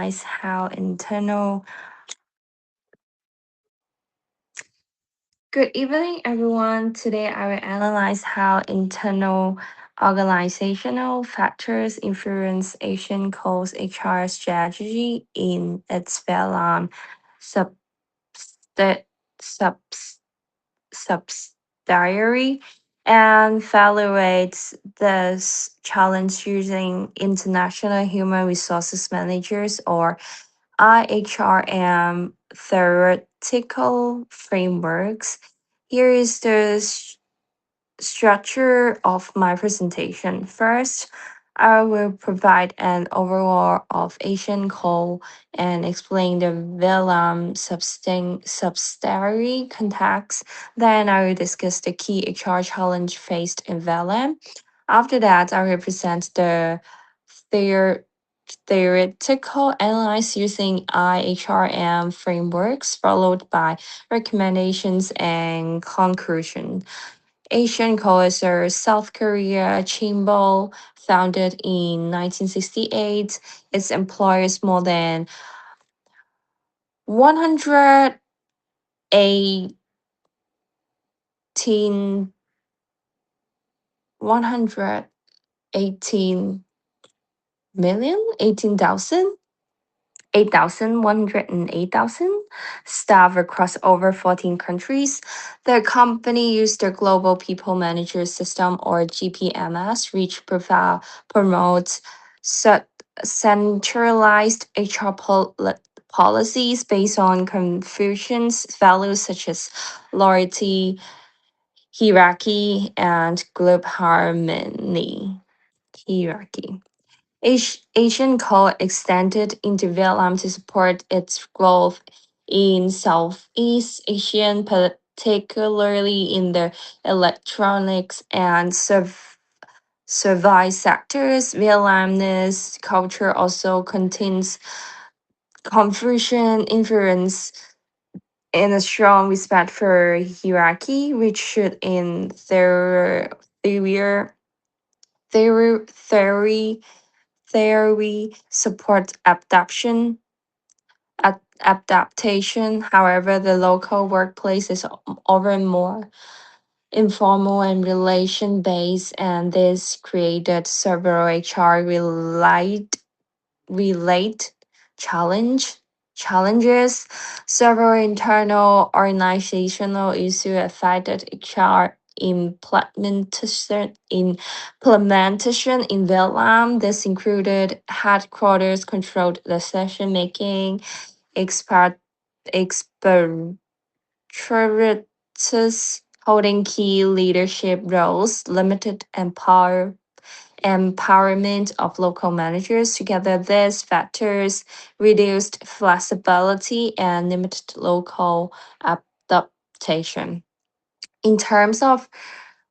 analyze how internal. Good evening, everyone. Today, I will analyze how internal organizational factors influence Asian Coast HR strategy in its Vietnam substa- subs- subsidiary and evaluates this challenge using international human resources managers or IHRM theoretical frameworks. Here is the structure of my presentation. First, I will provide an overall of Asian coal and explain the Vietnam subsidiary context. Then I will discuss the key HR challenge faced in Vietnam. After that, I will present the theor- theoretical analysis using IHRM frameworks, followed by recommendations and conclusion. Asian Coaster South Korea Chimbal, founded in 1968. Its employs more than 118 118 million, 18,000 8,108,000 staff across over 14 countries. The company used the Global People Manager System or GPMS, which promotes set centralized HR policies based on Confucian's values such as loyalty, hierarchy, and group harmony. Hierarchy. Asian coal extended into Vietnam to support its growth in Southeast Asian, particularly in the electronics and service sectors. Vietnamese culture also contains Confucian influence and a strong respect for hierarchy, which should in theory, theory theory supports adaptation. However, the local workplace is often more informal and relation based, and this created several HR relate challenge challenges. Several internal organizational issues affected HR implementation in Vietnam. This included headquarters controlled decision making, expert expertise holding key leadership roles, limited empowerment of local managers. Together, these factors reduced flexibility and limited local adaptation. In terms of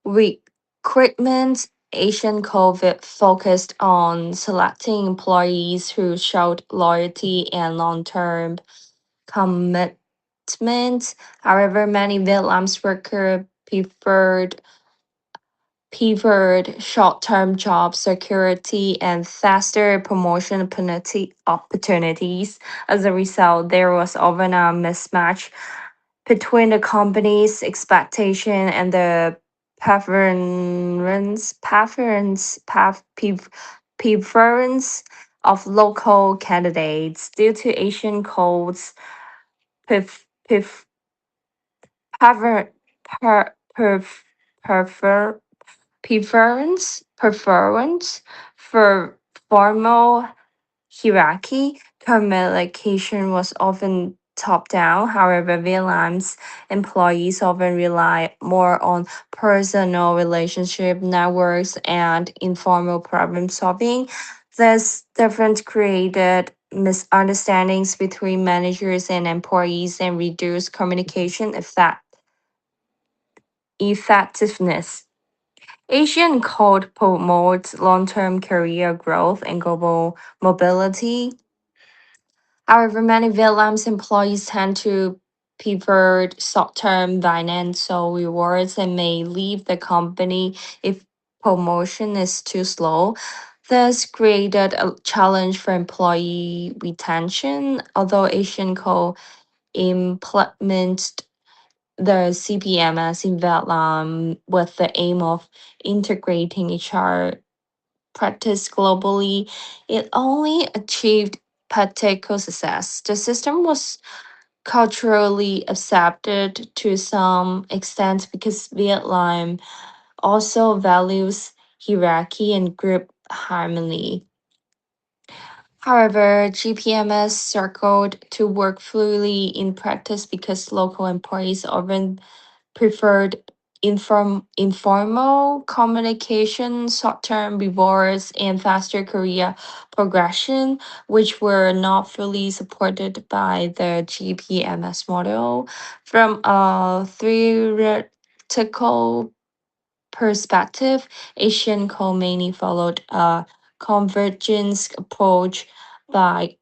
recruitment, Asian COVID focused on selecting employees who showed loyalty and long term commitment. However, many Vietnamese workers preferred short-term job security and faster promotion opportunities. As a result, there was often a mismatch between the company's expectation and the preference of local candidates due to Asian codes pref, pref, prefer, per, pref, prefer, preference for formal hierarchy. Communication was often top down. However, Vietnam's employees often rely more on personal relationship networks and informal problem solving. This difference created misunderstandings between managers and employees and reduced communication effectiveness. Asian Code promotes long-term career growth and global mobility. However, many Vietnamese employees tend to prefer short-term financial rewards and may leave the company if promotion is too slow. This created a challenge for employee retention, although Asian Co implemented the CPMS in Vietnam with the aim of integrating HR practice globally. It only achieved practical success. The system was culturally accepted to some extent because Vietnam also values hierarchy and group harmony. However, GPMS struggled to work fluidly in practice because local employees often preferred informal communication, short-term rewards, and faster career progression, which were not fully supported by the GPMS model. From a theoretical perspective, Asian mainly followed a convergence approach by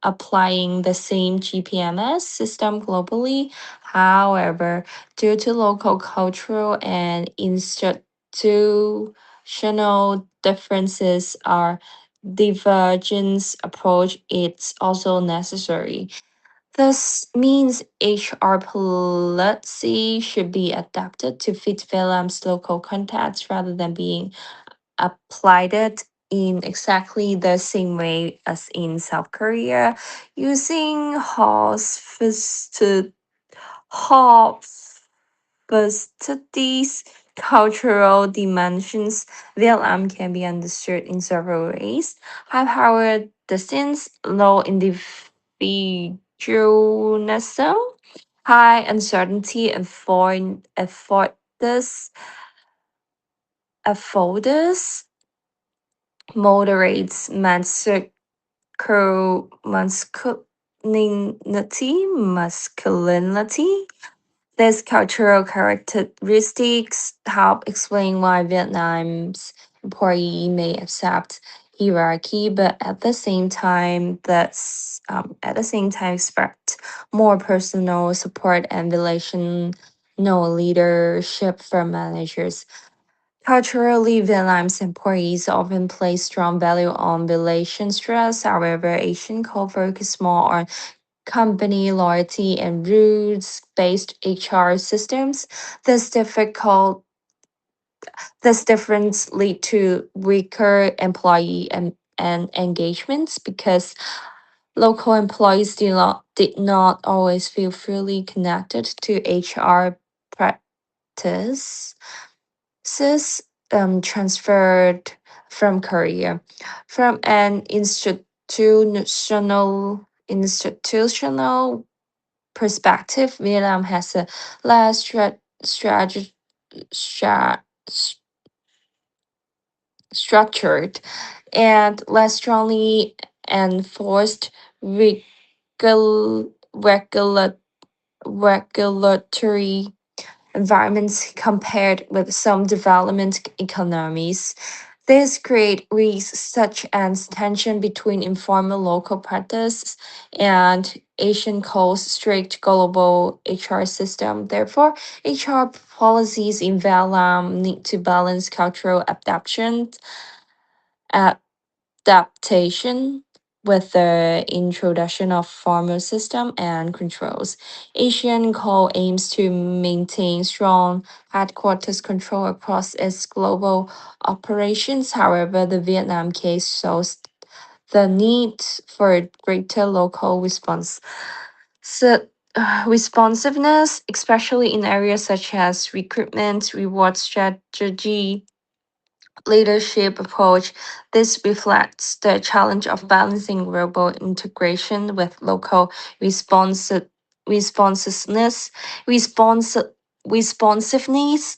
applying the same GPMS system globally. However, due to local cultural and institutional differences, our divergence approach is also necessary. This means HR policy should be adapted to fit Vietnam's local context rather than being applied it in exactly the same way as in South Korea, using Hospital's cultural dimensions. Vietnam can be understood in several ways. High power distance, low individualism, high uncertainty, and foreign afforders, moderates masculinity. These cultural characteristics help explain why Vietnam's employee may accept hierarchy, but at the same time expect more personal support and relational leadership from managers. Culturally, Vietnam's employees often place strong value on relation stress. However, Asian culture focus more on company loyalty and rules-based HR systems. This difficult this difference lead to weaker employee and engagements because local employees did not always feel fully connected to HR practice transferred from Korea. From an institutional perspective, Vietnam has a less stra- structured and less strongly enforced regula- regulatory environments compared with some development economies. This create risks such as tension between informal local practice and Asian coast strict global HR system. Therefore, HR policies in Vietnam need to balance cultural adaptation with the introduction of formal system and controls. Asian Coal aims to maintain strong headquarters control across its global operations. However, the Vietnam case shows the need for greater local so, responsiveness, especially in areas such as recruitment, reward strategy, leadership approach. This reflects the challenge of balancing global integration with local responsiveness, response, responsiveness,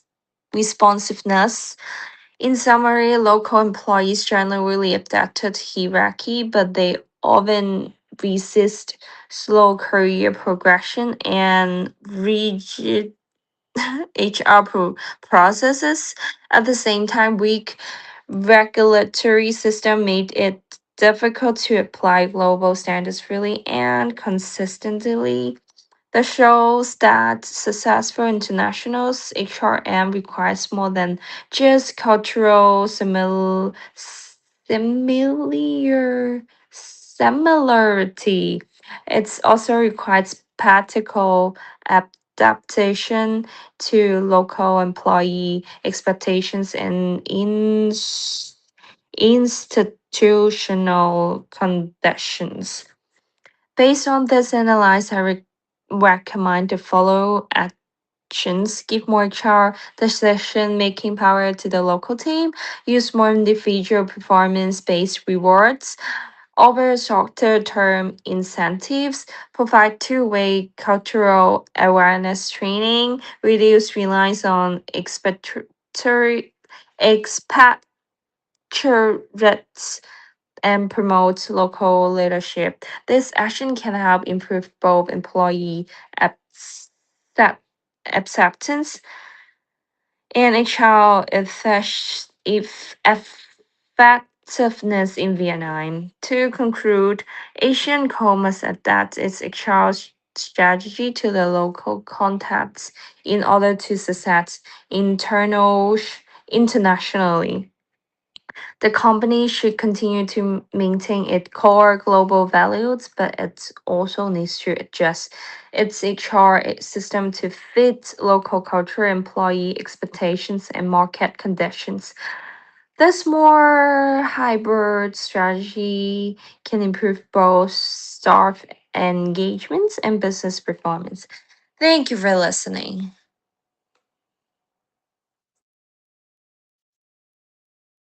responsiveness. In summary, local employees generally adapted hierarchy, but they often resist slow career progression and rigid HR processes. At the same time, weak regulatory system made it difficult to apply global standards freely and consistently. This shows that successful internationals HRM requires more than just cultural similarity. It also requires practical adaptation to local employee expectations and institutional conditions. Based on this analysis, recommend the follow actions: give more HR decision making power to the local team, use more individual performance based rewards over shorter term incentives, provide two-way cultural awareness training, reduce reliance on expectorates, and promote local leadership. This action can help improve both employee accept- acceptance and HR effectiveness in Vietnam. To conclude, Asian Co must adapt its HR strategy to the local context in order to succeed internationally. The company should continue to maintain its core global values, but it also needs to adjust its HR system to fit local culture, employee expectations, and market conditions. This more hybrid strategy can improve both staff engagements and business performance. Thank you for listening.